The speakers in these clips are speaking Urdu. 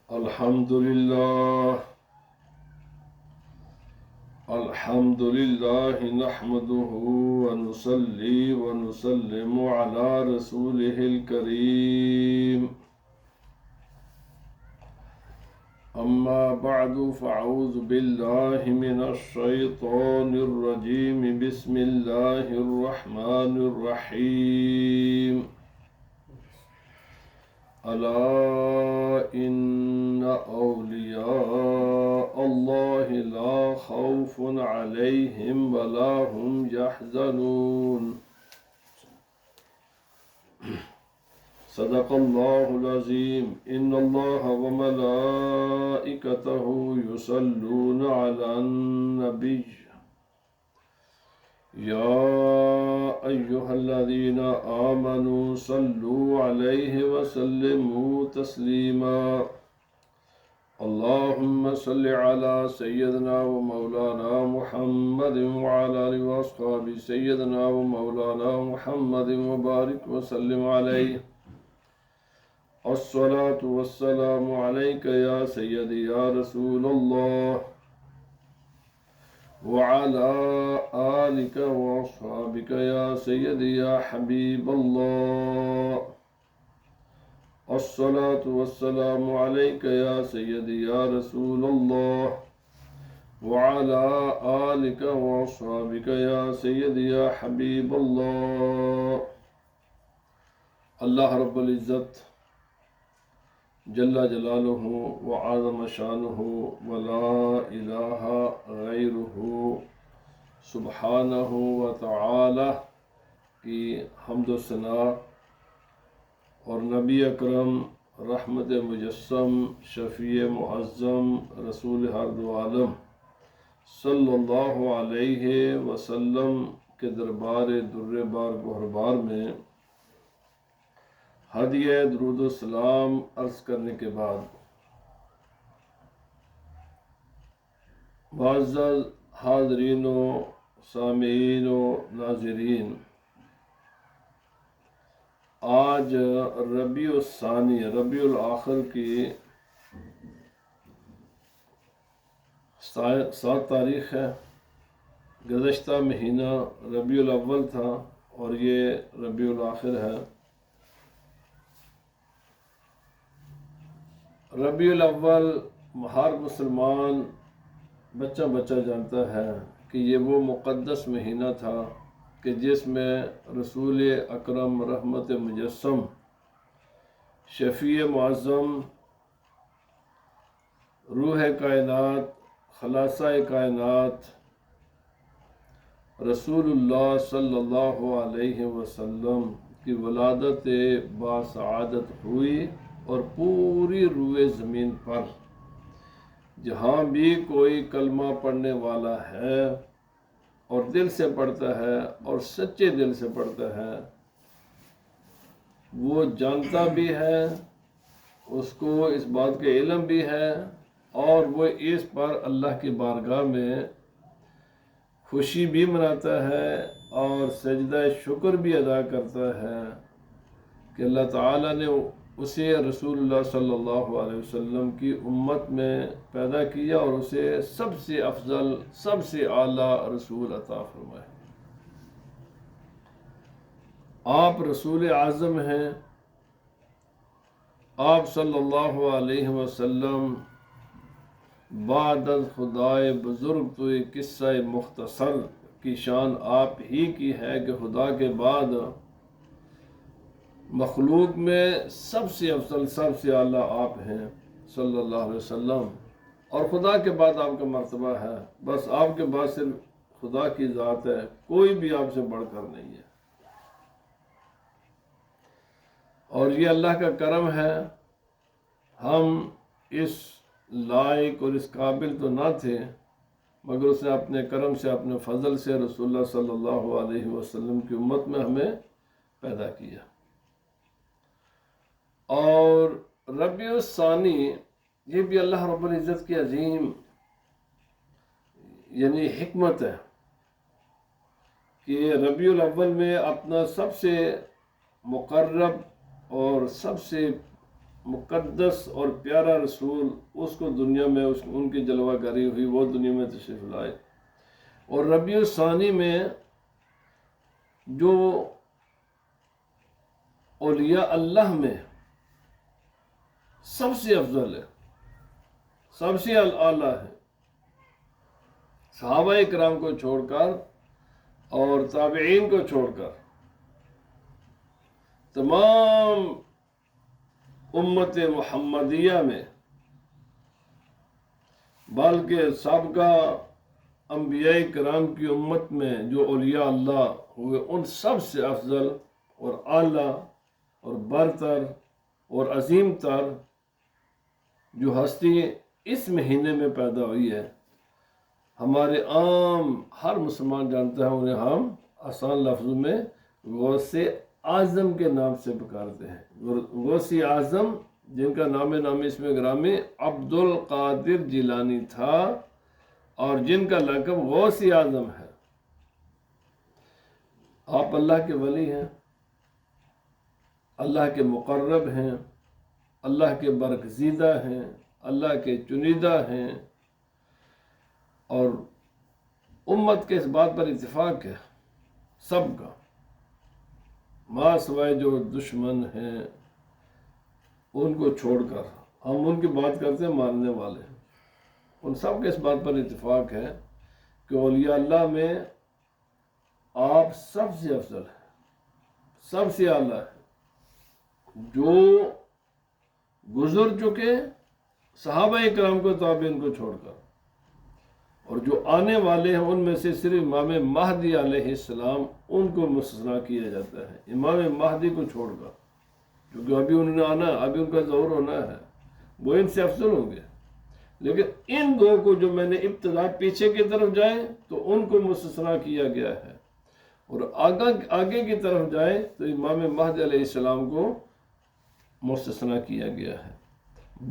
الحمد لله نحمده ونصلي ونسلم على رسوله الكريم أما بعد فأعوذ بالله من الشيطان الرجيم بسم الله الرحمن الرحيم ألا إن أولياء الله لا خوف عليهم ولا هم يحزنون صدق الله العظيم إن الله وملائكته يصلون على النبي يا أيها الذين آمنوا صلوا عليه وسلموا تسليما اللهم صل على سيدنا ومولانا محمد وعلى آله وأصحابه سيدنا ومولانا محمد وبارك وسلم عليه الصلاة والسلام عليك يا سيدي يا رسول الله وعلى آلك وأصحابك يا سيدي يا حبيب الله الصلاة والسلام عليك يا سيدي يا رسول الله وعلى آلك وأصحابك يا سيدي يا حبيب الله اللہ رب العزت جل جلالہ وعظم شانہ ولا الہ غیرہ سبحانہ وتعالی کی حمد و ثنا اور نبی اکرم رحمت مجسم شفیع معظم رسول ہر دو عالم صلی اللہ علیہ وسلم کے دربار در بار گہربار میں ہدیہ درود و سلام عرض کرنے کے بعد معزز حاضرین و سامعین و ناظرین، آج ربیع الثانی ربیع الآخر کی 7 تاریخ ہے۔ گزشتہ مہینہ ربیع الاول تھا اور یہ ربیع الآخر ہے۔ ربیع الاول ہر مسلمان بچہ جانتا ہے کہ یہ وہ مقدس مہینہ تھا کہ جس میں رسول اکرم رحمت مجسم شفیع معظم روح کائنات خلاصہ کائنات رسول اللہ صلی اللہ علیہ وسلم کی ولادت باسعادت ہوئی، اور پوری روئے زمین پر جہاں بھی کوئی کلمہ پڑھنے والا ہے اور دل سے پڑھتا ہے اور سچے دل سے پڑھتا ہے، وہ جانتا بھی ہے، اس کو اس بات کا علم بھی ہے، اور وہ اس پر اللہ کی بارگاہ میں خوشی بھی مناتا ہے اور سجدہ شکر بھی ادا کرتا ہے کہ اللہ تعالیٰ نے اسے رسول اللہ صلی اللہ علیہ وسلم کی امت میں پیدا کیا اور اسے سب سے افضل سب سے اعلیٰ رسول عطا فرمائے۔ آپ رسول اعظم ہیں، آپ صلی اللہ علیہ وسلم بعد از خدائے بزرگ تو یہ قصہ مختصر کی شان آپ ہی کی ہے کہ خدا کے بعد مخلوق میں سب سے افضل سب سے اعلیٰ آپ ہیں صلی اللہ علیہ وسلم، اور خدا کے بعد آپ کا مرتبہ ہے، بس آپ کے بعد صرف خدا کی ذات ہے، کوئی بھی آپ سے بڑھ کر نہیں ہے۔ اور یہ اللہ کا کرم ہے، ہم اس لائق اور اس قابل تو نہ تھے، مگر اس نے اپنے کرم سے اپنے فضل سے رسول اللہ صلی اللہ علیہ وسلم کی امت میں ہمیں پیدا کیا۔ اور ربیع الثانی یہ بھی اللہ رب العزت کی عظیم یعنی حکمت ہے کہ ربیع الاول میں اپنا سب سے مقرب اور سب سے مقدس اور پیارا رسول، اس کو دنیا میں ان کی جلوہ گری ہوئی، وہ دنیا میں تشریف لائے۔ اور ربیع الثانی میں جو اولیاء اللہ میں سب سے افضل ہے، سب سے اعلیٰ ہے، صحابہ کرام کو چھوڑ کر اور تابعین کو چھوڑ کر تمام امت محمدیہ میں، بلکہ سابقہ انبیاء کرام کی امت میں جو اولیاء اللہ ہوئے، ان سب سے افضل اور اعلیٰ اور برتر اور عظیم تر جو ہستی اس مہینے میں پیدا ہوئی ہے، ہمارے عام ہر مسلمان جانتا ہے، انہیں ہم آسان لفظوں میں غوث اعظم کے نام سے پکارتے ہیں۔ غوث اعظم جن کا نام اس میں گرامی عبد القادر جیلانی تھا، اور جن کا لقب غوث اعظم ہے۔ آپ اللہ کے ولی ہیں، اللہ کے مقرب ہیں، اللہ کے برگزیدہ ہیں، اللہ کے چنیدہ ہیں، اور امت کے اس بات پر اتفاق ہے سب کا، ماں سوائے جو دشمن ہیں ان کو چھوڑ کر ہم ان کی بات کرتے ہیں ماننے والے، ان سب کے اس بات پر اتفاق ہے کہ اولیاء اللہ میں آپ سب سے افضل ہیں، سب سے اعلیٰ ہے۔ جو گزر چکے صحابہ کرام کو تابعین کو چھوڑ کر، اور جو آنے والے ہیں ان میں سے صرف امام مہدی علیہ السلام ان کو مستثنیٰ کیا جاتا ہے، امام مہدی کو چھوڑ کر، کیونکہ ابھی انہوں نے آنا، ابھی ان کا ظہور ہونا ہے، وہ ان سے افضل ہوں گے۔ لیکن ان دو کو جو میں نے ابتدا پیچھے کی طرف جائیں تو ان کو مستثنیٰ کیا گیا ہے، اور آگے کی طرف جائیں تو امام مہدی علیہ السلام کو مستثنیٰ کیا گیا ہے۔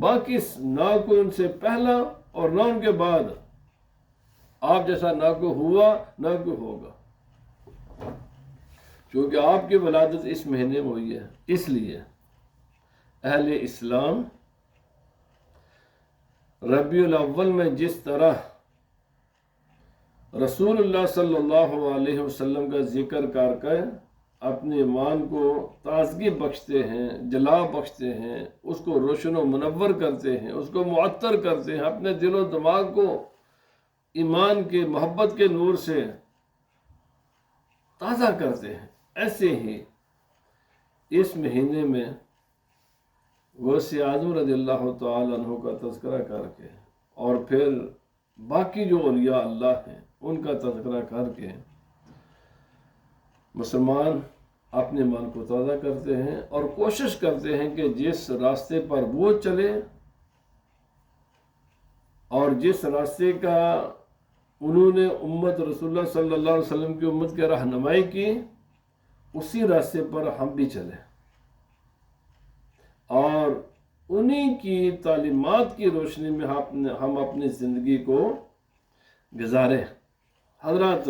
باقی نہ کوئی ان سے پہلا اور نہ ان کے بعد آپ جیسا نہ کوئی ہوا نہ کوئی ہوگا، کیونکہ آپ کی ولادت اس مہینے میں ہوئی ہے۔ اس لیے اہل اسلام ربیع الاول میں جس طرح رسول اللہ صلی اللہ علیہ وسلم کا ذکر کر کے اپنے ایمان کو تازگی بخشتے ہیں، جلا بخشتے ہیں، اس کو روشن و منور کرتے ہیں، اس کو معطر کرتے ہیں، اپنے دل و دماغ کو ایمان کے محبت کے نور سے تازہ کرتے ہیں، ایسے ہی اس مہینے میں غوث اعظم رضی اللہ تعالی عنہ کا تذکرہ کر کے، اور پھر باقی جو اولیاء اللہ ہیں ان کا تذکرہ کر کے مسلمان اپنے ایمان کو تازہ کرتے ہیں، اور کوشش کرتے ہیں کہ جس راستے پر وہ چلے اور جس راستے کا انہوں نے امت رسول اللہ صلی اللہ علیہ وسلم کی امت کی رہنمائی کی، اسی راستے پر ہم بھی چلیں اور انہی کی تعلیمات کی روشنی میں ہم اپنی زندگی کو گزاریں۔ حضرات،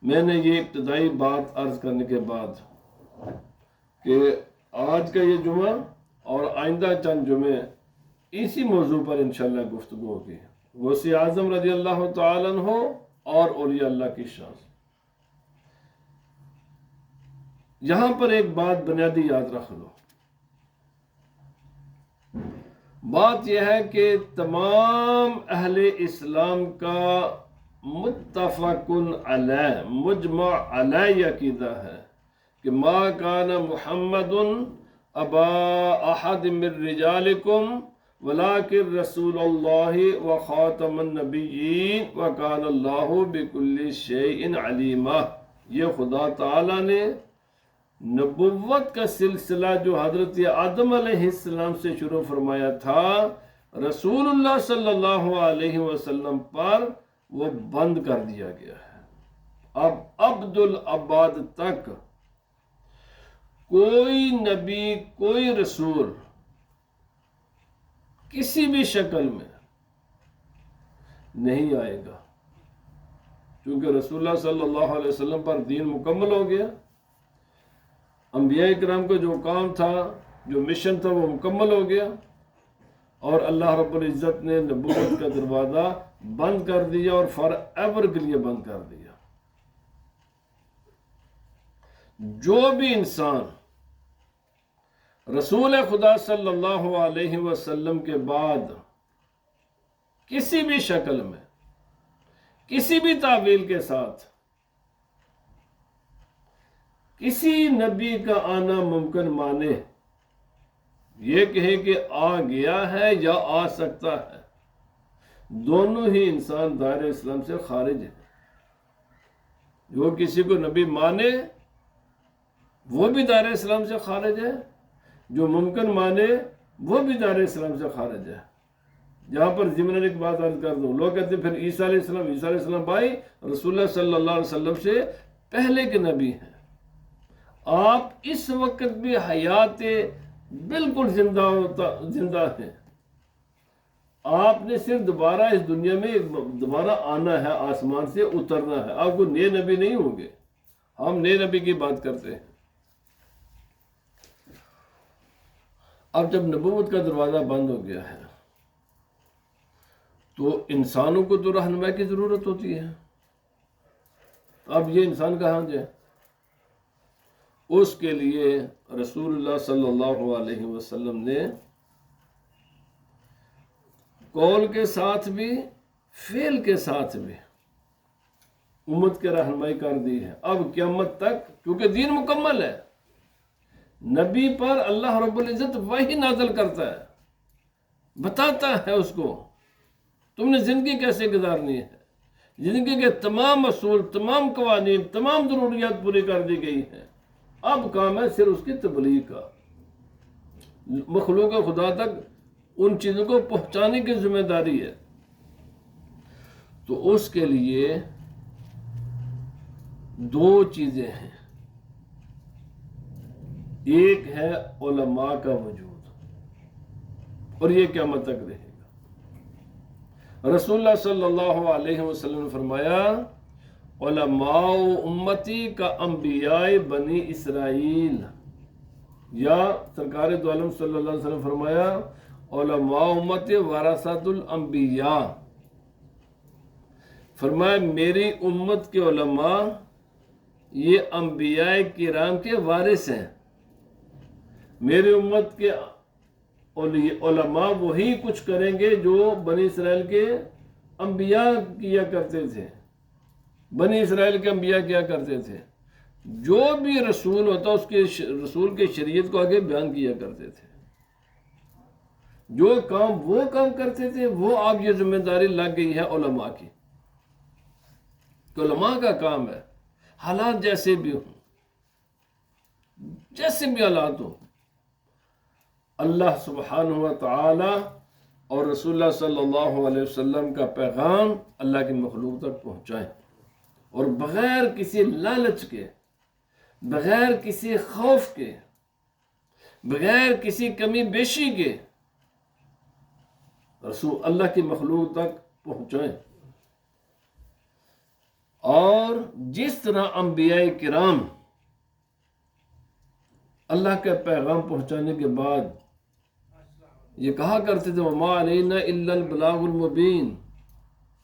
میں نے یہ ابتدائی بات عرض کرنے کے بعد کہ آج کا یہ جمعہ اور آئندہ چند جمعے اسی موضوع پر انشاءاللہ گفتگو ہوگی، غوث اعظم رضی اللہ تعالیٰ عنہ اور اولیاء اللہ کی شان۔ یہاں پر ایک بات بنیادی یاد رکھ لو، بات یہ ہے کہ تمام اہل اسلام کا متفق علیہ، مجمع علیہ عقیدہ ہے کہ ما کان محمد ابا احد من رجالکم ولکن رسول اللہ وخاتم النبیین وکان اللہ بکل شیء علیما۔ یہ خدا تعالیٰ نے نبوت کا سلسلہ جو حضرت آدم علیہ السلام سے شروع فرمایا تھا، رسول اللہ صلی اللہ علیہ وسلم پر وہ بند کر دیا گیا ہے۔ اب عبد العباد تک کوئی نبی، کوئی رسول کسی بھی شکل میں نہیں آئے گا، کیونکہ رسول اللہ صلی اللہ علیہ وسلم پر دین مکمل ہو گیا۔ انبیاء کرام کو جو کام تھا جو مشن تھا وہ مکمل ہو گیا، اور اللہ رب العزت نے نبوت کا دروازہ بند کر دیا اور فار ایور کے لیے بند کر دیا۔ جو بھی انسان رسول خدا صلی اللہ علیہ وسلم کے بعد کسی بھی شکل میں، کسی بھی تعویل کے ساتھ کسی نبی کا آنا ممکن مانے، یہ کہے کہ آ گیا ہے یا آ سکتا ہے، دونوں ہی انسان دائرہ اسلام سے خارج ہیں۔ جو کسی کو نبی مانے وہ بھی دائرہ اسلام سے خارج ہے، جو ممکن مانے وہ بھی دائرہ اسلام سے خارج ہے۔ جہاں پر ضمناً ایک بات عرض کر دوں، لوگ کہتے ہیں پھر عیسیٰ علیہ السلام بھائی رسول اللہ صلی اللہ علیہ وسلم سے پہلے کے نبی ہیں۔ آپ اس وقت بھی حیات بالکل زندہ ہیں، آپ نے صرف دوبارہ اس دنیا میں دوبارہ آنا ہے، آسمان سے اترنا ہے، آپ کو نئے نبی نہیں ہوں گے۔ ہم نئے نبی کی بات کرتے ہیں۔ اب جب نبوت کا دروازہ بند ہو گیا ہے تو انسانوں کو تو رہنمائی کی ضرورت ہوتی ہے۔ اب یہ انسان کہاں جائے؟ اس کے لیے رسول اللہ صلی اللہ علیہ وسلم نے قول کے ساتھ بھی فعل کے ساتھ بھی امت کے رہنمائی کر دی ہے۔ اب قیامت تک کیونکہ دین مکمل ہے، نبی پر اللہ رب العزت وحی نازل کرتا ہے، بتاتا ہے اس کو تم نے زندگی کیسے گزارنی ہے، زندگی کے تمام اصول، تمام قوانین، تمام ضروریات پوری کر دی گئی ہیں۔ اب کام ہے صرف اس کی تبلیغ کا، مخلوق خدا تک ان چیزوں کو پہنچانے کی ذمہ داری ہے۔ تو اس کے لیے دو چیزیں ہیں، ایک ہے علماء کا وجود، اور یہ قیامت تک رہے گا۔ رسول اللہ صلی اللہ علیہ وسلم نے فرمایا علماء امتی کا انبیاء بنی اسرائیل، یا سرکار دو عالم صلی اللہ علیہ وسلم فرمایا علماء امتی ورثۃ الانبیاء، فرمایا میری امت کے علماء یہ انبیاء کرام کے وارث ہیں۔ میری امت کے علماء وہی کچھ کریں گے جو بنی اسرائیل کے انبیاء کیا کرتے تھے۔ بنی اسرائیل کے انبیاء کیا کرتے تھے، جو بھی رسول ہوتا اس کے رسول کے شریعت کو آگے بیان کیا کرتے تھے، جو کام وہ کام کرتے تھے وہ اب یہ ذمہ داری لگ گئی ہے علماء کی، کہ علماء کا کام ہے حالات جیسے بھی ہوں، جیسے بھی حالات ہوں، اللہ سبحانہ و تعالی اور رسول اللہ صلی اللہ علیہ وسلم کا پیغام اللہ کی مخلوق تک پہنچائیں، اور بغیر کسی لالچ کے، بغیر کسی خوف کے، بغیر کسی کمی بیشی کے رسول اللہ کی مخلوق تک پہنچائیں۔ اور جس طرح انبیاء کرام اللہ کا پیغام پہنچانے کے بعد یہ کہا کرتے تھے وَمَا عَلَيْنَا إِلَّا الْبَلَاغُ الْمُبِينُ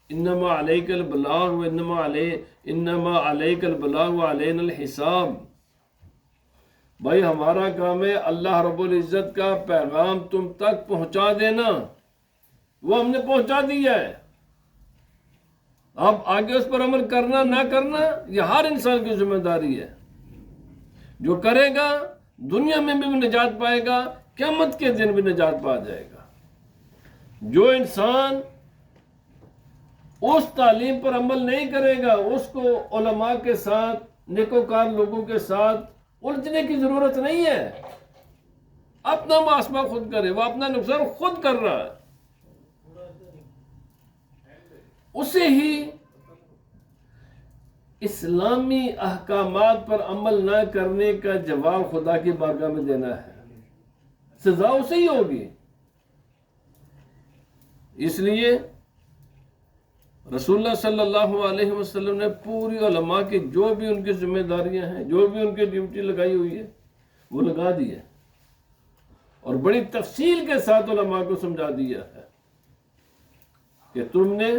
انما علیک البلاغ و انما علیک البلاغ و علینا الحساب، بھائی ہمارا کام ہے اللہ رب العزت کا پیغام تم تک پہنچا دینا، وہ ہم نے پہنچا دیا ہے، اب آگے اس پر عمل کرنا نہ کرنا یہ ہر انسان کی ذمہ داری ہے۔ جو کرے گا دنیا میں بھی نجات پائے گا، قیامت کے دن بھی نجات پا جائے گا۔ جو انسان اس تعلیم پر عمل نہیں کرے گا، اس کو علماء کے ساتھ، نیکوکار لوگوں کے ساتھ الجھنے کی ضرورت نہیں ہے۔ اپنا محاسبہ خود کرے، وہ اپنا نقصان خود کر رہا ہے، اسے ہی اسلامی احکامات پر عمل نہ کرنے کا جواب خدا کی بارگاہ میں دینا ہے، سزا اسے ہی ہوگی۔ اس لیے رسول اللہ صلی اللہ علیہ وسلم نے پوری علماء کی جو بھی ان کی ذمہ داریاں ہیں، جو بھی ان کی ڈیوٹی لگائی ہوئی ہے وہ لگا دی ہے، اور بڑی تفصیل کے ساتھ علماء کو سمجھا دیا ہے کہ تم نے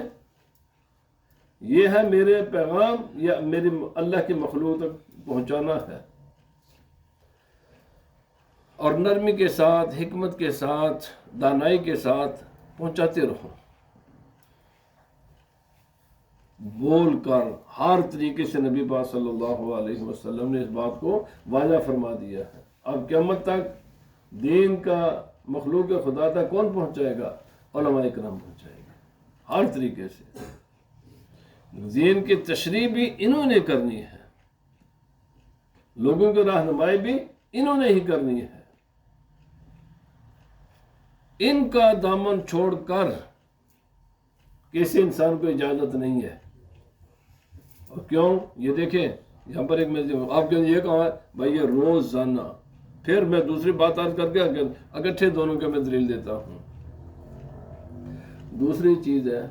یہ ہے میرے پیغام یا میری اللہ کی مخلوق تک پہنچانا ہے، اور نرمی کے ساتھ، حکمت کے ساتھ، دانائی کے ساتھ پہنچاتے رہو، بول کر ہر طریقے سے۔ نبی پاک صلی اللہ علیہ وسلم نے اس بات کو واضح فرما دیا ہے۔ اب قیامت تک دین کا مخلوق خدا تک کون پہنچائے گا؟ علماء کرام پہنچائے گا ہر طریقے سے۔ دین کی تشریح بھی انہوں نے کرنی ہے، لوگوں کی رہنمائی بھی انہوں نے ہی کرنی ہے۔ ان کا دامن چھوڑ کر کسی انسان کو اجازت نہیں ہے۔ اور کیوں؟ یہ دیکھیں یہاں پر ایک میں آپ نے یہ کہا ہے بھائی یہ روزانہ، پھر میں دوسری بات عرض کر کے اکٹھے دونوں کے میں دلیل دیتا ہوں۔ دوسری چیز ہے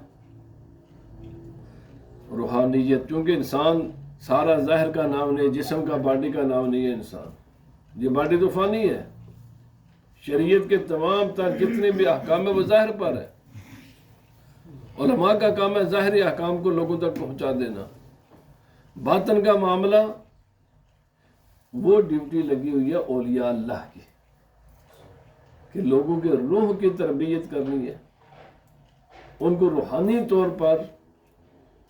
روحانیت، کیونکہ انسان سارا ظاہر کا نام نہیں، جسم کا، باڈی کا نام نہیں ہے انسان، یہ باڈی تو فانی ہے۔ شریعت کے تمام تر جتنے بھی احکام ہے وہ ظاہر پر ہے۔ علماء کا کام ہے ظاہری احکام کو لوگوں تک پہنچا دینا۔ باطن کا معاملہ وہ ڈیوٹی لگی ہوئی ہے اولیاء اللہ کی، کہ لوگوں کے روح کی تربیت کرنی ہے، ان کو روحانی طور پر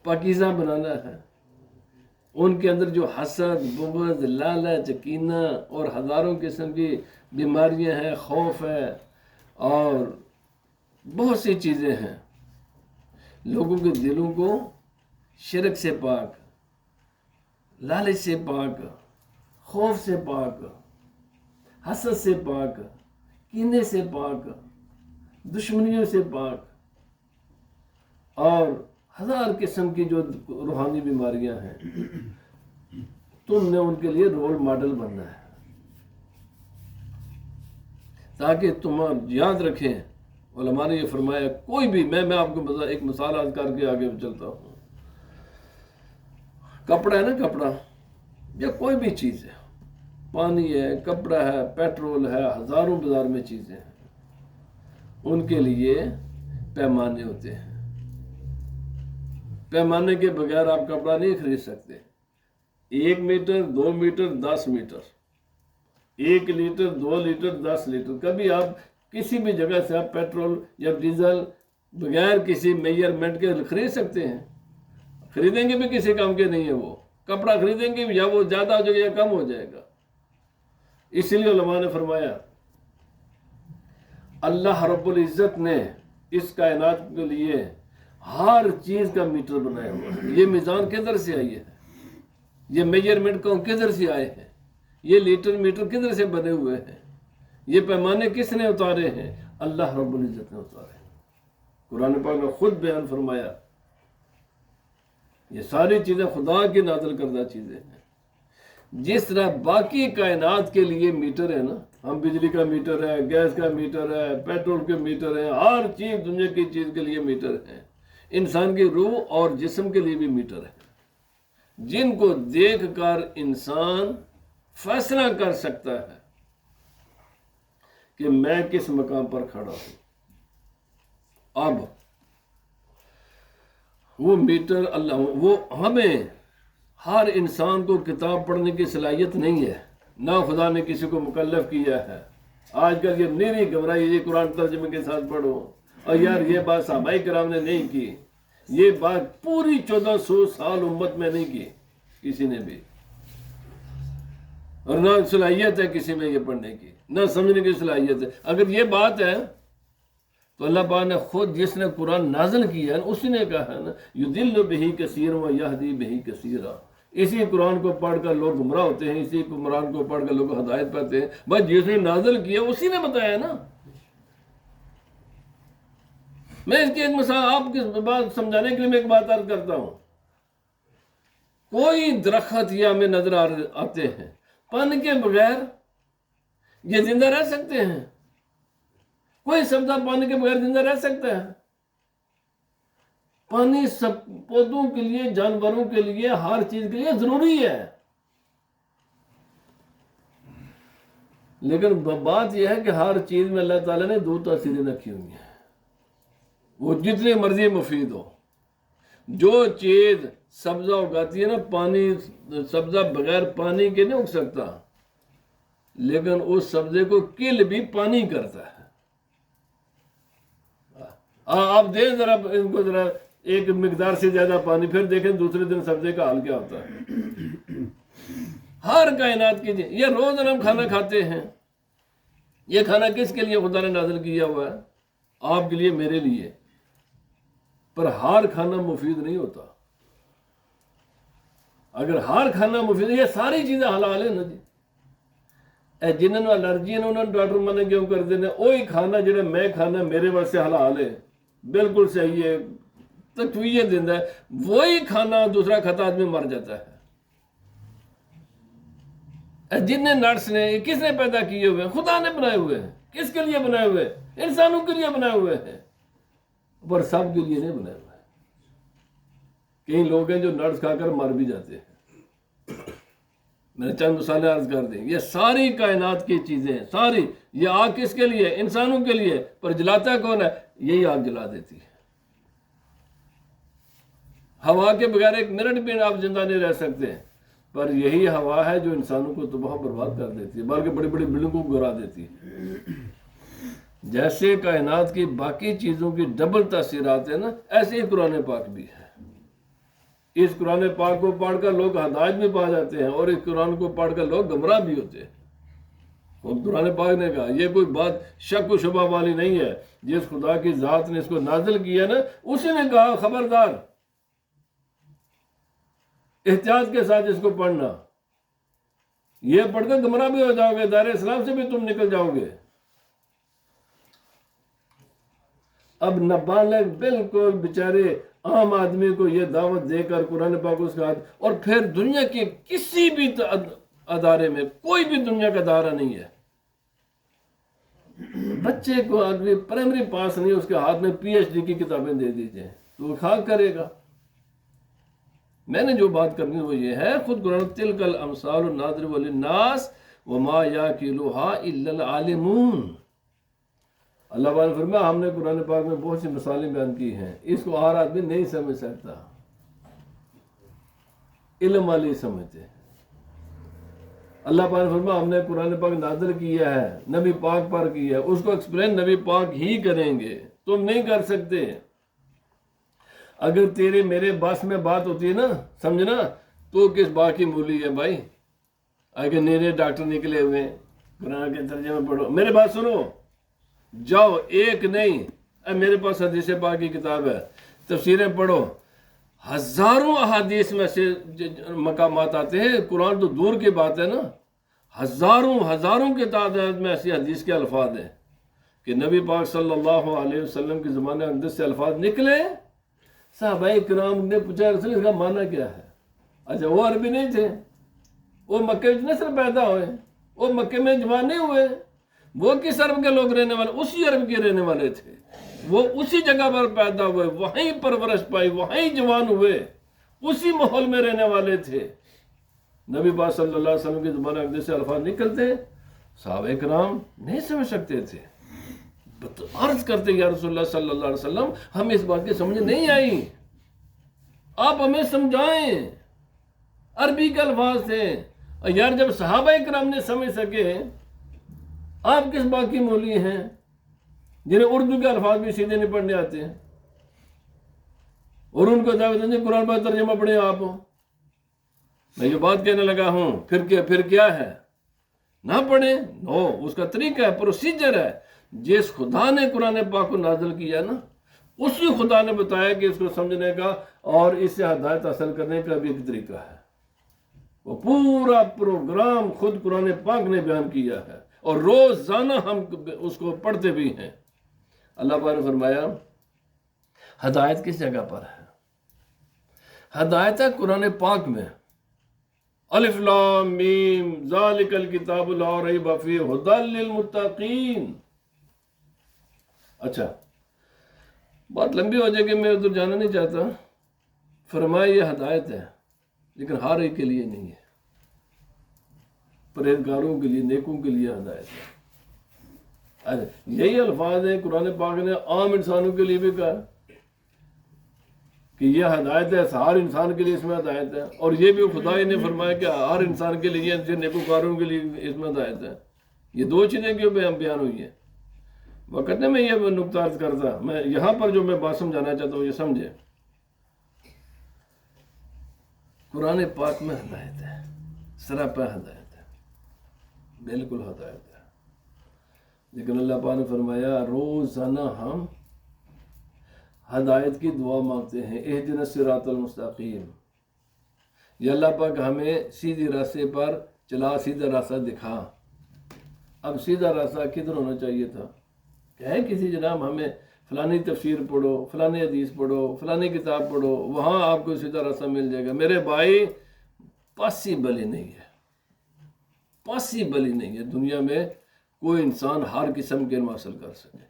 پاکیزہ بنانا ہے۔ ان کے اندر جو حسد، بغض، لالچ، کینہ اور ہزاروں قسم کی بیماریاں ہیں، خوف ہے اور بہت سی چیزیں ہیں، لوگوں کے دلوں کو شرک سے پاک، لالچ سے پاک، خوف سے پاک، حسد سے پاک، کینے سے پاک، دشمنیوں سے پاک اور ہزار قسم کی جو روحانی بیماریاں ہیں، تم نے ان کے لیے رول ماڈل بننا ہے، تاکہ تم یاد رکھیں۔ علماء نے یہ فرمایا کوئی بھی، میں آپ کو ایک مثال عرض کر کے آگے چلتا ہوں۔ کپڑا ہے نا، کپڑا یا کوئی بھی چیز ہے، پانی ہے، کپڑا ہے، پیٹرول ہے، ہزاروں بازار میں چیزیں ہیں، ان کے لیے پیمانے ہوتے ہیں۔ پیمانے کے بغیر آپ کپڑا نہیں خرید سکتے۔ 1 metre, 2 metre, 10 metre, 1 litre, 2 litre, 10 litre, کبھی آپ کسی بھی جگہ سے آپ پیٹرول یا ڈیزل بغیر کسی میجرمنٹ کے خرید سکتے ہیں؟ خریدیں گے بھی کسی کام کے نہیں ہے۔ وہ کپڑا خریدیں گے یا وہ زیادہ ہو جائے گا یا کم ہو جائے گا۔ اس لیے علماء نے فرمایا اللہ رب العزت نے اس کائنات کے لیے ہر چیز کا میٹر بنایا ہوا ہے۔ یہ میزان کدھر سے آئی ہے؟ یہ میجرمنٹ کدھر سے آئے ہیں؟ یہ لیٹر میٹر کدھر سے بنے ہوئے ہیں؟ یہ پیمانے کس نے اتارے ہیں؟ اللہ رب العزت نے اتارے ہیں۔ قرآن پاک نے خود بیان فرمایا یہ ساری چیزیں خدا کی نازل کردہ چیزیں ہیں۔ جس طرح باقی کائنات کے لیے میٹر ہے نا، ہم بجلی کا میٹر ہے، گیس کا میٹر ہے، پیٹرول کے میٹر ہے، ہر چیز دنیا کی چیز کے لیے میٹر ہے، انسان کی روح اور جسم کے لیے بھی میٹر ہے، جن کو دیکھ کر انسان فیصلہ کر سکتا ہے کہ میں کس مقام پر کھڑا ہوں۔ اب وہ میٹر اللہ، وہ ہمیں ہر انسان کو کتاب پڑھنے کی صلاحیت نہیں ہے، نہ خدا نے کسی کو مکلف کیا ہے۔ آج کل یہ نیری گھبرائی، یہ قرآن ترجمے کے ساتھ پڑھو، اور یار یہ بات صحابہ کرام نے نہیں کی، یہ بات پوری 1400 سال امت میں نہیں کی کسی نے بھی، اور نہ صلاحیت ہے کسی میں یہ پڑھنے کی، نہ سمجھنے کی صلاحیت ہے۔ اگر یہ بات ہے تو اللہ پاک نے خود جس نے قرآن نازل کیا ہے اسی نے کہا ہے نا یضل بہ کثیر و یہدی بہ کثیرا، اسی قرآن کو پڑھ کر لوگ گمراہ ہوتے ہیں، اسی قرآن کو پڑھ کر لوگ ہدایت پاتے ہیں۔ بس جس نے نازل کیا اسی نے بتایا نا۔ میں اس کی ایک مثال آپ کی بات سمجھانے کے لیے میں ایک بات عرض کرتا ہوں۔ کوئی درخت یہ ہمیں نظر آتے ہیں، پن کے بغیر یہ زندہ رہ سکتے ہیں؟ کوئی سبزہ پانی کے بغیر زندہ رہ سکتا ہے؟ پانی سب پودوں کے لیے، جانوروں کے لیے، ہر چیز کے لیے ضروری ہے۔ لیکن بات یہ ہے کہ ہر چیز میں اللہ تعالیٰ نے 2 تاثیریں رکھی ہوئی ہیں، وہ جتنے مرضی مفید ہو۔ جو چیز سبزہ اگاتی ہے نا، پانی، سبزہ بغیر پانی کے نہیں اگ سکتا، لیکن اس سبزے کو کل بھی پانی کرتا ہے۔ آپ دیں ذرا ان کو، ذرا ایک مقدار سے زیادہ پانی، پھر دیکھیں دوسرے دن سبزے کا حال کیا ہوتا ہے۔ ہر کائنات کی یہ روز ہم کھانا کھاتے ہیں، یہ کھانا کس کے لیے خدا نے نازل کیا ہوا ہے؟ آپ کے لیے، میرے لیے۔ پر ہر کھانا مفید نہیں ہوتا۔ اگر ہر کھانا مفید، یہ ساری چیزیں حلال ہیں نا جی۔ اے جنہوں نے الرجی ہے انہوں نے ڈاکٹر منع کیوں کر دینے؟ وہی کھانا جنہیں میں کھانا میرے واسطے حلال ہے، بالکل صحیح ہے، تقویت دیتا ہے، وہی کھانا دوسرا کھاتا آدمی مر جاتا ہے۔ اے جن نٹس نے، یہ کس نے پیدا کیے ہوئے ہیں؟ خدا نے بنائے ہوئے ہیں۔ کس کے لیے بنائے ہوئے ہیں؟ انسانوں کے لیے بنائے ہوئے ہیں، پر سب کے لیے نہیں بنائے ہوئے۔ کئی لوگ ہیں جو نٹس کھا کر مر بھی جاتے ہیں۔ میں نے چند مثالیں عرض کر دیں۔ یہ ساری کائنات کی چیزیں ہیں، ساری۔ یہ آگ کس کے لیے؟ انسانوں کے لیے، پر جلاتا کون ہے؟ یہی آگ جلا دیتی ہے۔ ہوا کے بغیر 1 منٹ بھی آپ زندہ نہیں رہ سکتے، پر یہی ہوا ہے جو انسانوں کو تباہ برباد کر دیتی ہے، بلکہ بڑی بڑی بلڈنگوں کو گرا دیتی ہے۔ جیسے کائنات کی باقی چیزوں کی ڈبل تاثیرات ہیں نا، ایسے ہی قرآن پاک بھی ہے۔ اس قرآن پاک کو پڑھ کر لوگ ہدایت بھی پا جاتے ہیں، اور اس قرآن کو پڑھ کر لوگ گمراہ بھی ہوتے ہیں۔ اور قرآن پاک نے کہا یہ کوئی بات شک و شبہ والی نہیں ہے، جس خدا کی ذات نے اس کو نازل کیا نا، اسی نے کہا خبردار، احتیاط کے ساتھ اس کو پڑھنا، یہ پڑھ کر گمراہ بھی ہو جاؤ گے، دائرہ اسلام سے بھی تم نکل جاؤ گے۔ اب نابالغ بالکل بیچارے عام آدمی کو یہ دعوت دے کر قرآن پاک اس کا، اور پھر دنیا کے کسی بھی ادارے میں، کوئی بھی دنیا کا ادارہ نہیں ہے، بچے کو آدمی پرائمری پاس نہیں، اس کے ہاتھ میں PhD کی کتابیں دے دیجئے تو وہ کھا کرے گا۔ میں نے جو بات کرنی وہ یہ ہے، خود قرآن تلک الامثال ناضربها للناس وما یعقلها الا العالمون۔ اللہ تعالیٰ نے فرمایا ہم نے قرآن پاک میں بہت سی مثالیں بیان کی ہیں، اس کو ہر آدمی نہیں سمجھ سکتا، علم والی سمجھتے۔ اللہ پاک نے فرمایا ہم نے قرآن پاک نازل کیا ہے، نبی پاک پر کیا ہے، اس کو ایکسپلین نبی پاک ہی کریں گے، تم نہیں کر سکتے۔ اگر تیرے میرے بس میں بات ہوتی ہے نا، سمجھنا، تو کس بات کی مولی ہے بھائی؟ اگر نئے ڈاکٹر نکلے ہوئے ہیں، قرآن کے ترجمے پڑھو، میرے بات سنو، جاؤ، ایک نہیں، میرے پاس حدیث پاک کی کتاب ہے، تفسیریں پڑھو، ہزاروں احادیث میں سے مقامات آتے ہیں، قرآن تو دور کی بات ہے نا، ہزاروں کی تعداد میں ایسی حدیث کے الفاظ ہیں کہ نبی پاک صلی اللہ علیہ وسلم کے زمانے اندر سے الفاظ نکلے۔ صحابہ کرام نے پوچھا رسول اس کا معنی کیا ہے؟ اچھا وہ عربی نہیں تھے، وہ مکے میں نسل پیدا ہوئے، وہ مکے میں جوان نہیں ہوئے، وہ کس عرب کے لوگ رہنے والے؟ اسی عرب کے رہنے والے تھے، وہ اسی جگہ پر پیدا ہوئے، وہیں پرورش پائی، وہیں جوان ہوئے، اسی ماحول میں رہنے والے تھے۔ نبی پاک صلی اللہ علیہ وسلم کے زمانے اندر سے الفاظ نکلتے، صحابہ کرام نہیں سمجھ سکتے تھے، عرض کرتے یا رسول اللہ صلی اللہ علیہ وسلم ہمیں اس بات کی سمجھ نہیں آئی، آپ ہمیں سمجھائیں، عربی کے الفاظ تھے۔ اور یار جب صحابہ کرام نے سمجھ سکے، آپ کس بات کی مولی ہیں جنہیں اردو کے الفاظ بھی سیدھے نہیں پڑھنے آتے ہیں، اور ان کو دعوت دیں قرآن پاک ترجمہ پڑھیں آپ۔ میں جو بات کہنے لگا ہوں، پھر کیا ہے؟ نہ پڑھیں، نو، اس کا طریقہ ہے، پروسیجر ہے۔ جس خدا نے قرآن پاک کو نازل کیا نا، اسی خدا نے بتایا کہ اس کو سمجھنے کا اور اس سے ہدایت حاصل کرنے کا بھی ایک طریقہ ہے۔ وہ پورا پروگرام خود قرآن پاک نے بیان کیا ہے، اور روزانہ ہم اس کو پڑھتے بھی ہیں۔ اللہ پاک نے فرمایا ہدایت کس جگہ پر ہے؟ ہدایت ہے قرآن پاک میں، الف لام میم ذالک الکتاب لا ریب فیہ ھدی للمتقین۔ اچھا بات لمبی ہو جائے گی، میں ادھر جانا نہیں چاہتا۔ فرمایا یہ ہدایت ہے، لیکن ہر ایک کے لیے نہیں ہے۔ پرہیزگاروں کے لیے، نیکوں کے لیے ہدایت ہے۔ یہی الفاظ ہیں قرآن پاک نے عام انسانوں کے لیے بھی کہا کہ یہ ہدایت ہے، ہر انسان کے لیے اس میں ہدایت ہے، اور یہ بھی خدا ہی نے فرمایا کہ ہر انسان کے لیے، نیکوکاروں کے لیے اس میں ہدایت ہے۔ یہ دو چیزیں کیوں بیان ہوئی ہیں؟ وقت میں یہ نقطہ عرض کرتا، میں یہاں پر جو میں بات سمجھانا چاہتا ہوں یہ سمجھے، قرآن پاک میں ہدایت ہے، سراپا ہدایت ہے، بالکل ہدایت ہے، لیکن اللہ پاک نے فرمایا روزانہ ہم ہدایت کی دعا مانگتے ہیں، اہدنا الصراط المستقیم، یا اللہ پاک ہمیں سیدھی راستے پر چلا، سیدھا راستہ دکھا۔ اب سیدھا راستہ کدھر ہونا چاہیے تھا؟ کہیں کسی جناب ہمیں فلانی تفسیر پڑھو، فلانی حدیث پڑھو، فلانی کتاب پڑھو، وہاں آپ کو سیدھا راستہ مل جائے گا۔ میرے بھائی پاسبل ہی نہیں ہے، پاسبل ہی نہیں ہے دنیا میں کوئی انسان ہر قسم کے علم حاصل کر سکے،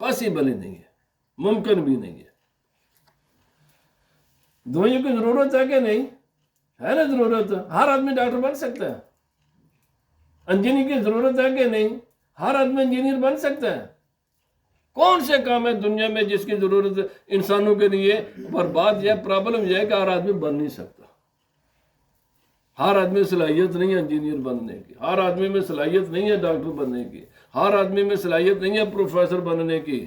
پاسبل ہی نہیں ہے، ممکن بھی نہیں ہے۔ دوائیوں کی ضرورت ہے کہ نہیں؟ ہے نا ضرورت، ہر آدمی ڈاکٹر بن سکتا ہے۔ انجینئر کی ضرورت ہے کہ نہیں؟ ہر آدمی انجینئر بن سکتا ہے۔ کون سے کام ہے دنیا میں جس کی ضرورت انسانوں کے لیے؟ پر بات یہ پرابلم یہ ہے کہ ہر آدمی بن نہیں سکتا، ہر آدمی صلاحیت نہیں ہے انجینئر بننے کی، ہر آدمی میں صلاحیت نہیں ہے ڈاکٹر بننے کی، ہر آدمی میں صلاحیت نہیں ہے پروفیسر بننے کی۔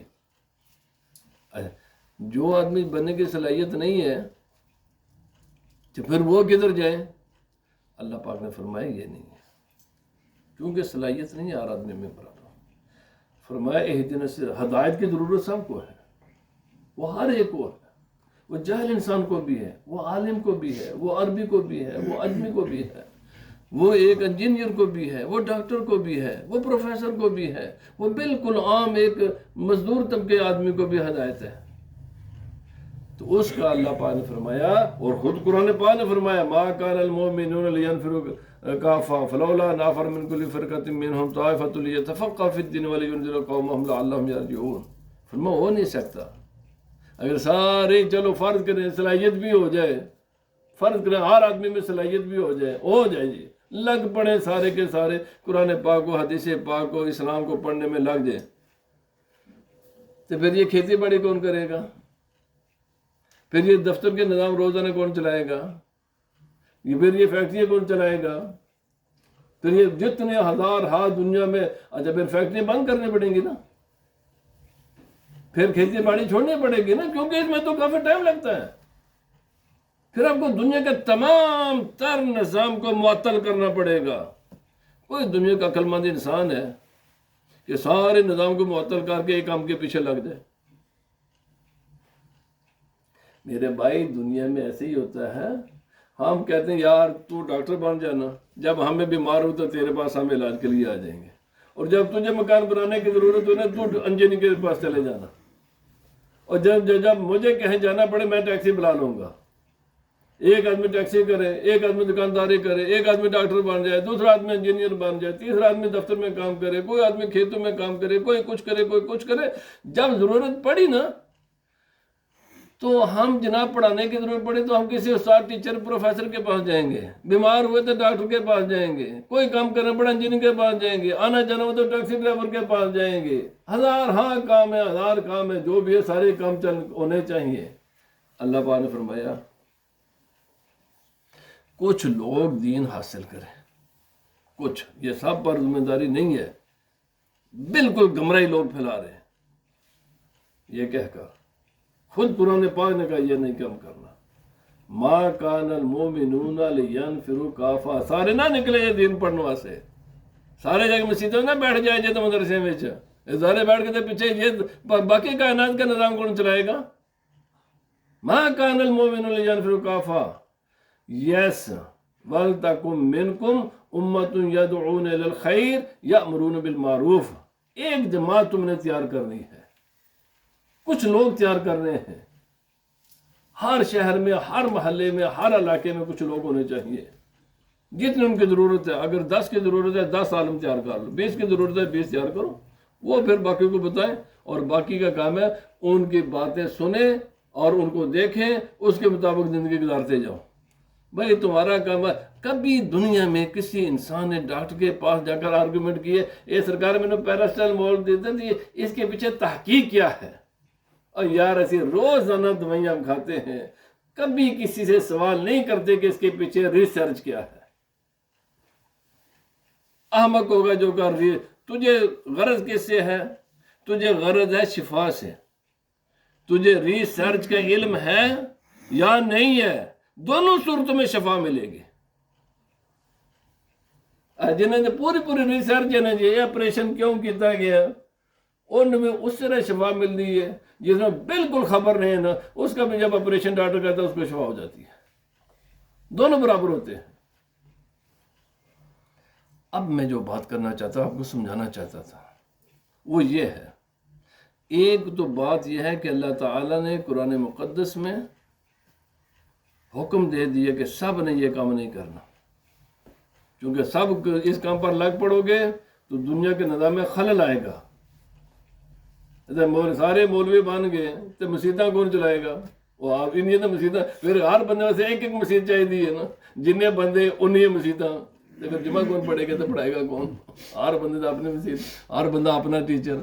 جو آدمی بننے کی صلاحیت نہیں ہے تو پھر وہ کدھر جائیں؟ اللہ پاک نے فرمایا یہ نہیں ہے، کیونکہ صلاحیت نہیں ہے ہر آدمی میں برابر۔ فرمایا اہدنا الصراط، ہدایت کی ضرورت سب کو ہے، وہ ہر ایک کو ہے، وہ جاہل انسان کو بھی ہے، وہ عالم کو بھی ہے، وہ عربی کو بھی ہے، وہ اجمی کو بھی ہے، وہ ایک انجینئر کو بھی ہے، وہ ڈاکٹر کو بھی ہے، وہ پروفیسر کو بھی ہے، وہ بالکل عام ایک مزدور طبقے آدمی کو بھی ہدایت ہے۔ تو اس کا اللہ پاک نے فرمایا، اور خود قرآن پاک نے فرمایا ما کان المؤمنون لینفروا کافہ فلولا نفر من کل فرقۃ منهم طائفۃ لیتفقہوا فی الدین ولینذروا قومهم لعلہم یرجعون۔ فرمایا ہو نہیں سکتا اگر سارے چلو فرض کریں صلاحیت بھی ہو جائے، فرض کریں ہر آدمی میں صلاحیت بھی ہو جائے جی، لگ پڑے سارے کے سارے قرآن پاک کو، حدیث پاک کو، اسلام کو پڑھنے میں لگ جائے، تو پھر یہ کھیتی باڑی کون کرے گا؟ پھر یہ دفتر کے نظام روزانہ کون چلائے گا؟ پھر یہ فیکٹریاں کون چلائے گا؟ پھر یہ جتنے ہزار دنیا میں، اچھا پھر فیکٹریاں بند کرنی پڑیں گی نا، پھر کھیتی باڑی چھوڑنی پڑے گی نا، کیونکہ اس میں تو کافی ٹائم لگتا ہے۔ پھر آپ کو دنیا کے تمام تر نظام کو معطل کرنا پڑے گا۔ کوئی دنیا کا عقل مند انسان ہے کہ سارے نظام کو معطل کر کے ایک کام کے پیچھے لگ جائے؟ میرے بھائی دنیا میں ایسے ہی ہوتا ہے، ہم کہتے ہیں یار تو ڈاکٹر بن جانا، جب ہمیں بیمار ہو تو تیرے پاس ہم علاج کے لیے آ جائیں گے، اور جب تجھے مکان بنانے کی ضرورت ہو نا تو انجینئر کے پاس چلے جانا، اور جب مجھے کہیں جانا پڑے میں ٹیکسی بلا لوں گا۔ ایک آدمی ٹیکسی کرے، ایک آدمی دکانداری کرے، ایک آدمی ڈاکٹر بن جائے، دوسرا آدمی انجینئر بن جائے، تیسرا آدمی دفتر میں کام کرے، کوئی آدمی کھیتوں میں کام کرے، کوئی کچھ کرے، کوئی کچھ کرے۔ جب ضرورت پڑی نا تو ہم جناب پڑھانے کی ضرورت پڑی تو ہم کسی استاد، ٹیچر، پروفیسر کے پاس جائیں گے، بیمار ہوئے تو ڈاکٹر کے پاس جائیں گے، کوئی کام کرنا پڑا انجینئر کے پاس جائیں گے، آنا جانا ہو تو ٹیکسی ڈرائیور کے پاس جائیں گے۔ ہزار کام ہے، ہزار کام ہے، جو بھی ہے سارے کام ہونے چاہیے۔ اللہ پاک نے فرمایا کچھ لوگ دین حاصل کریں، کچھ، یہ سب پر ذمہ داری نہیں ہے، بالکل گمراہی لوگ پھیلا رہے ہیں۔ یہ کہہ کر خود قرآن پاک نے کہا یہ نہیں کام کرنا، ما کان المؤمنون لینفروا کافہ، سارے نہ نکلے یہ دین پڑھنے واسطے، سارے جگہ مسجدوں نہ بیٹھ جائے جائے تو مدرسے میں سارے بیٹھ کے تو پیچھے یہ باقی کائنات کا نظام کون چلائے گا؟ ما کان المؤمنون لینفروا کافہ، یس ولتکن منکم امۃ یدعون الی الخیر یأمرون بالمعروف، ایک جماعت تم نے تیار کرنی ہے، کچھ لوگ تیار کرنے ہیں، ہر شہر میں، ہر محلے میں، ہر علاقے میں کچھ لوگ ہونے چاہیے، جتنے ان کی ضرورت ہے۔ اگر 10 کی ضرورت ہے 10 عالم تیار کر لو، 20 کی ضرورت ہے 20 تیار کرو، وہ پھر باقی کو بتائیں، اور باقی کا کام ہے ان کی باتیں سنیں اور ان کو دیکھیں، اس کے مطابق زندگی گزارتے جاؤ۔ بھائی تمہارا کام ہے. کبھی دنیا میں کسی انسان نے ڈاکٹر کے پاس جا کر آرگومنٹ کیے اے سرکار میں نے پیراسٹامول دیتے تھے اس کے پیچھے تحقیق کیا ہے؟ اور یار ایسی روزانہ دوائیاں ہم کھاتے ہیں، کبھی کسی سے سوال نہیں کرتے کہ اس کے پیچھے ریسرچ کیا ہے. احمق ہوگا جو کر رہی ہے. تجھے غرض کس سے ہے؟ تجھے غرض ہے شفا سے. تجھے ریسرچ کا علم ہے یا نہیں ہے؟ دونوں صورتوں میں شفا ملے گی. جنہیں پوری ریسرچ ہے نا جی آپریشن کیوں کیتا گیا ان میں اس طرح شفا مل رہی ہے. جس میں بالکل خبر نہیں ہے نا اس کا بھی جب آپریشن ڈاکٹر کہتا ہے اس کو شفا ہو جاتی ہے. دونوں برابر ہوتے ہیں. اب میں جو بات کرنا چاہتا ہوں آپ کو سمجھانا چاہتا تھا وہ یہ ہے. ایک تو بات یہ ہے کہ اللہ تعالیٰ نے قرآن مقدس میں حکم دے دیا کہ سب نے یہ کام نہیں کرنا، کیونکہ سب اس کام پر لگ پڑو گے تو دنیا کے نظام میں خلل آئے گا. سارے مولوی بن گئے تو مسیطیں کون چلائے گا؟ وہ آپ انہیں تو مسیطیں پھر ہر بندے سے ایک مسیط چاہیے نا، جنہیں بندے انہیں مسیطیں. اگر جمعہ کون پڑھے گا تو پڑھائے گا کون؟ ہر بندے تو اپنے مسیط، ہر بندہ اپنا ٹیچر.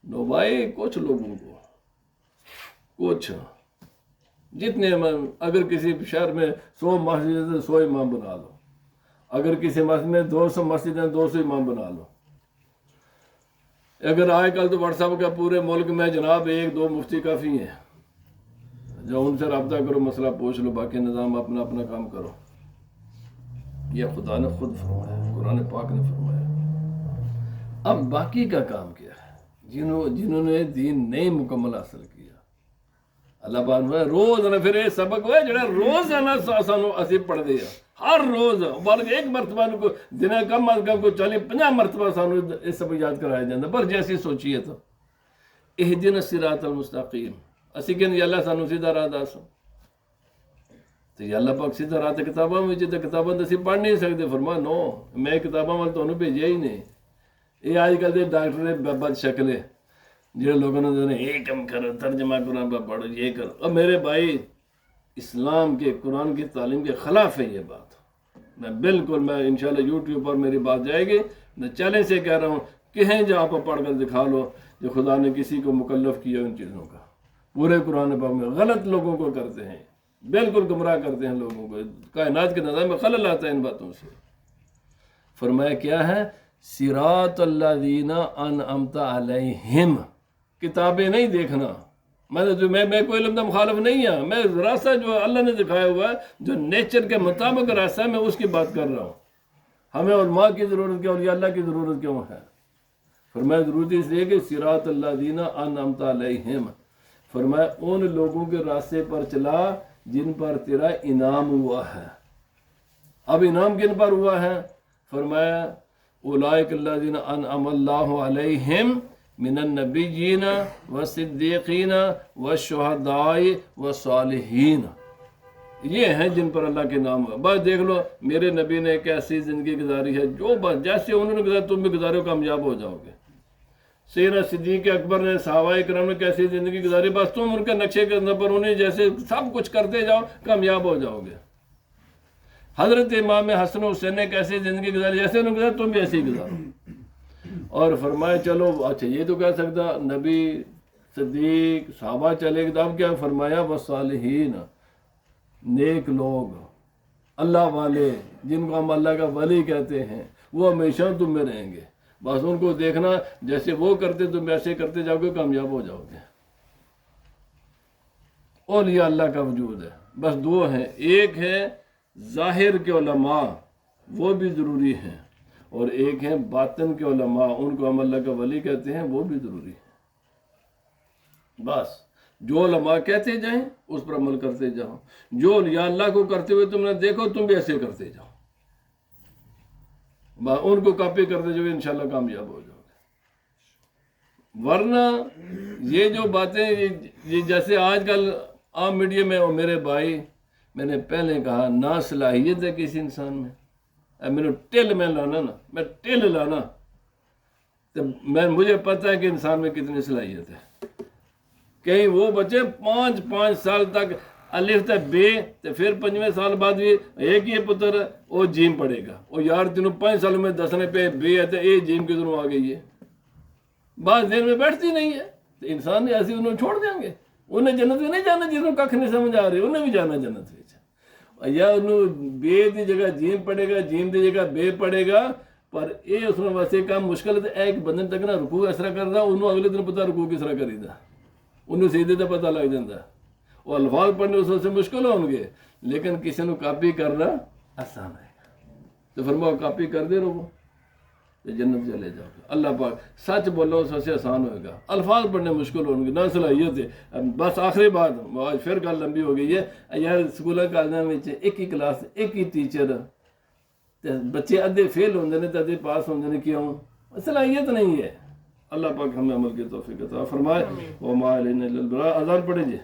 نو بھائی کچھ لوگوں کو کچھ جتنے اگر کسی شہر میں 100 مسجد ہے 100 امام بنا لو. اگر کسی مسجد میں 200 مسجد ہیں 200 امام بنا لو. اگر آج کل تو واٹس ایپ کا پورے ملک میں جناب 1-2 مفتی کافی ہیں، جو ان سے رابطہ کرو مسئلہ پوچھ لو، باقی نظام اپنا اپنا کام کرو. یہ خدا نے خود فرمایا، قرآن پاک نے فرمایا. اب باقی کا کام کیا ہے؟ جنہوں نے دین نہیں مکمل حاصل کیا اللہ پاک نے روزانہ پھر یہ سبق ہوا جڑا روزانہ سانو اسی پڑھ دیا ہر روز بلکہ ایک مرتبہ کو دن کم از کم کو 40-50 مرتبہ سانو یہ سبق یاد کرایا جاتا. پر جیسی سوچیے تو اہدنا الصراط المستقیم اسی کہ اللہ سانو سیدھا راہ دس تو یا اللہ پاک سیدھا راہ تے کتاباں وچ تے کتاباں تے پڑھ نہیں سکتے. فرما نو میں کتاباں وال تانوں بھیجیا ہی نہیں. یہ آج کل دے ڈاکٹر نے بد شکلے جہاں لوگوں نے یہ کم کرو ترجمہ قرآن پر پڑھو یہ کرو. اور میرے بھائی اسلام کے قرآن کی تعلیم کے خلاف ہے یہ بات. میں بالکل میں انشاءاللہ یوٹیوب پر میری بات جائے گی. میں چیلنج سے کہہ رہا ہوں کہیں جہاں پر پڑھ کر دکھا لو جو خدا نے کسی کو مکلف کیا ان چیزوں کا. پورے قرآن پاک میں غلط لوگوں کو کرتے ہیں، بالکل گمراہ کرتے ہیں لوگوں کو. کائنات کے نظام میں خلل آتا ہے ان باتوں سے. فرمایا کیا ہے؟ صراط الذین انعمت علیہم. کتابیں نہیں دیکھنا. میں کوئی علم کا مخالف نہیں ہوں. میں راستہ جو اللہ نے دکھایا ہوا ہے جو نیچر کے مطابق راستہ ہے میں اس کی بات کر رہا ہوں. ہمیں علماء کی ضرورت کیوں اور یہ اللہ کی ضرورت کیوں ہے؟ فرمایا ضرورت اس لیے کہ صراط الذین انعمت علیہم. فرمایا ان لوگوں کے راستے پر چلا جن پر تیرا انعام ہوا ہے. اب انعام کن پر ہوا ہے؟ فرمایا اولئک الذین انعم اللہ علیہم من النبیین والصدیقین والشہداء والصالحین. یہ ہیں جن پر اللہ کے نام ہے. بس دیکھ لو میرے نبی نے ایک ایسی زندگی گزاری ہے جو بس جیسے انہوں نے گزاری تم بھی گزارو کامیاب ہو جاؤ گے. سیدنا صدیق اکبر نے صحابہ کرام نے کیسی زندگی گزاری بس تم ان کے نقشے کے اندر پر انہیں جیسے سب کچھ کرتے جاؤ کامیاب ہو جاؤ گے. حضرت امام حسن حسین نے کیسی زندگی گزاری جیسے انہوں نے گزاری تم بھی ایسے ہی گزارو. اور فرمایا چلو اچھا یہ تو کہہ سکتا نبی صدیق صحابہ چلے گا. اب کیا فرمایا والصالحین نیک لوگ اللہ والے جن کو ہم اللہ کا ولی کہتے ہیں وہ ہمیشہ تم میں رہیں گے. بس ان کو دیکھنا جیسے وہ کرتے تم ایسے کرتے جاؤ گے کامیاب ہو جاؤ گے. اولیاء اللہ کا وجود ہے. بس دو ہیں، ایک ہے ظاہر کے علماء وہ بھی ضروری ہیں اور ایک ہیں باطن کے علماء ان کو ہم اللہ کا ولی کہتے ہیں وہ بھی ضروری ہے. بس جو علماء کہتے جائیں اس پر عمل کرتے جاؤ. جو اولیاء اللہ کو کرتے ہوئے تم نے دیکھو تم بھی ایسے کرتے جاؤ. ان کو کاپی کرتے جو انشاءاللہ کامیاب ہو جاؤ گے. ورنہ یہ جو باتیں یہ جیسے آج کل عام میڈیا میں میرے بھائی میں نے پہلے کہا نا صلاحیت ہے کسی انسان میں. میں ٹل میں لانا نا میں ٹل لانا تو مجھے پتہ ہے کہ انسان میں کتنی صلاحیت ہے. کہیں وہ بچے 5 سال تک الف تے بے تے پھر 5ویں سال بعد بھی ایک ہی پتر وہ جیم پڑھے گا. وہ یار تینوں 5 سال میں دسنے پہ بے ہے تو یہ جیم کدھروں آ گئی ہے؟ بعض دیر میں بیٹھتی نہیں ہے. تو انسان نے ایسے انہوں چھوڑ دیں گے. انہیں جنت میں نہیں جانا جس کو کھ نہیں سمجھ آ رہی، انہیں بھی جانا جنت میں. یا انہوں بے دی جگہ جیم پڑے گا، جیم دی جگہ بے پڑے گا. پر یہ اس میں واسطے کام مشکل ہے. ایک بندن تک نہ رکوع اس طرح کردا، انہوں اگلے دن پتہ رکوع کس طرح کری دا، انہوں سیدھے تو پتہ لگ جاتا. وہ الفاظ پڑھنے اس سے مشکل ہوں گے، لیکن کسی نے کاپی کرنا آسان ہے. تو فرماؤ کاپی کر دے رہو تو جنت چلے جاؤ. اللہ پاک سچ بولو اس سے آسان ہوئے گا، الفاظ پڑھنے مشکل ہوں گے، نہ صلاحیت ہے. بس آخری بات، آج پھر گل لمبی ہو گئی ہے. یار سکولوں کالجوں میں ایک ہی کلاس، ایک ہی ٹیچر، بچے ادھے فیل ہوندے نے تے ادھے پاس ہوندے نے. کیوں؟ صلاحیت نہیں ہے. اللہ پاک ہمیں عمل کی توفیق عطا فرمائے. وما علینا الا البلاغ. اذان پڑھیں جی.